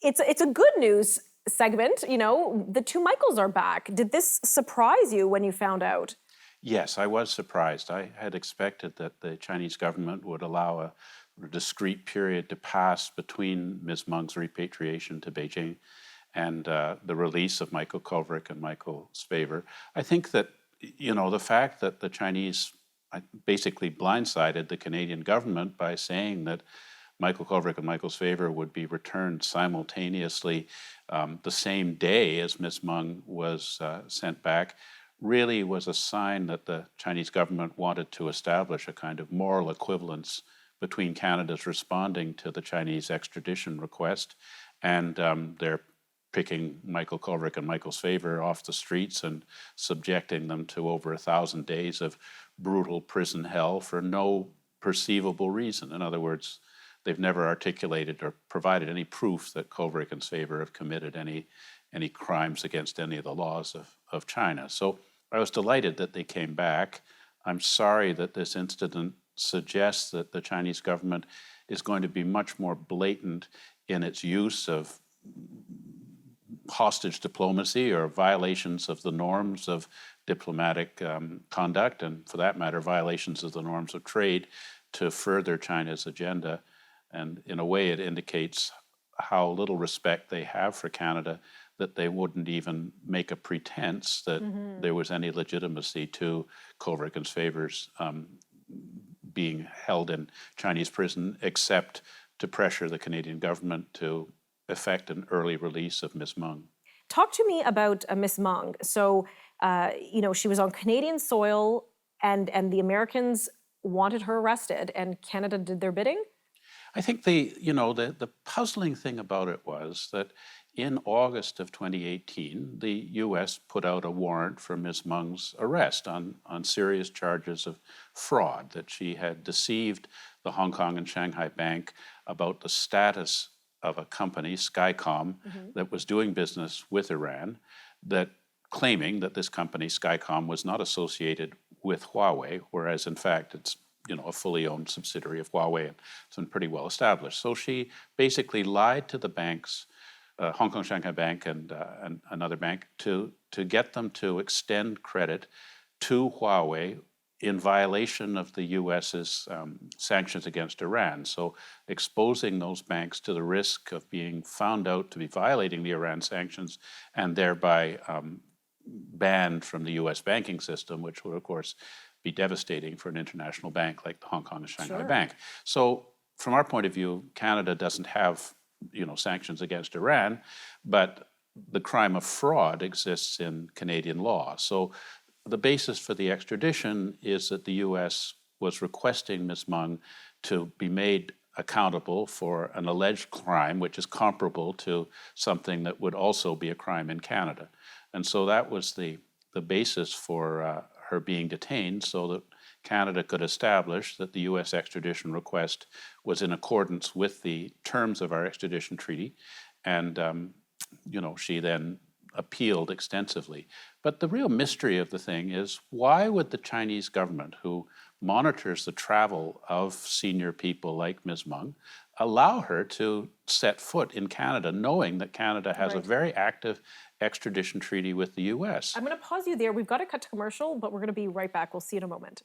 it's a good news segment. You know, the two Michaels are back. Did this surprise you when you found out? Yes, I was surprised. I had expected that the Chinese government would allow a discrete period to pass between Ms. Meng's repatriation to Beijing and the release of Michael Kovrig and Michael Spavor. I think that, you know, the fact that the Chinese basically blindsided the Canadian government by saying that Michael Kovrig and Michael Spavor would be returned simultaneously the same day as Ms. Meng was sent back really was a sign that the Chinese government wanted to establish a kind of moral equivalence between Canada's responding to the Chinese extradition request and their picking Michael Kovrig and Michael Spavor off the streets and subjecting them to over 1,000 days of brutal prison hell for no perceivable reason. In other words, they've never articulated or provided any proof that Kovrig and Spavor have committed any crimes against any of the laws of China. So I was delighted that they came back. I'm sorry that this incident suggests that the Chinese government is going to be much more blatant in its use of hostage diplomacy or violations of the norms of diplomatic conduct, and for that matter, violations of the norms of trade to further China's agenda. And in a way, it indicates how little respect they have for Canada that they wouldn't even make a pretense that there was any legitimacy to Kovrig and Spavor's being held in Chinese prison, except to pressure the Canadian government to effect an early release of Ms. Meng. Talk to me about Ms. Meng. So, you know, she was on Canadian soil, and the Americans wanted her arrested, and Canada did their bidding? I think the puzzling thing about it was that in August of 2018, the U.S. put out a warrant for Ms. Meng's arrest on serious charges of fraud, that she had deceived the Hong Kong and Shanghai Bank about the status of a company, Skycom, that was doing business with Iran, that claiming that this company, Skycom, was not associated with Huawei, whereas in fact it's a fully owned subsidiary of Huawei, and it's been pretty well established. So she basically lied to the banks, Hong Kong Shanghai Bank and another bank, to get them to extend credit to Huawei in violation of the U.S.'s sanctions against Iran. So exposing those banks to the risk of being found out to be violating the Iran sanctions and thereby banned from the U.S. banking system, which would, of course, be devastating for an international bank like the Hong Kong and Shanghai Bank. So from our point of view, Canada doesn't have sanctions against Iran, but the crime of fraud exists in Canadian law. So the basis for the extradition is that the U.S. was requesting Ms. Meng to be made accountable for an alleged crime which is comparable to something that would also be a crime in Canada. And so that was the basis for her being detained, so that Canada could establish that the U.S. extradition request was in accordance with the terms of our extradition treaty. And, she then appealed extensively. But the real mystery of the thing is, why would the Chinese government, who monitors the travel of senior people like Ms. Meng, allow her to set foot in Canada, knowing that Canada has a very active extradition treaty with the U.S.? I'm going to pause you there. We've got to cut to commercial, but we're going to be right back. We'll see you in a moment.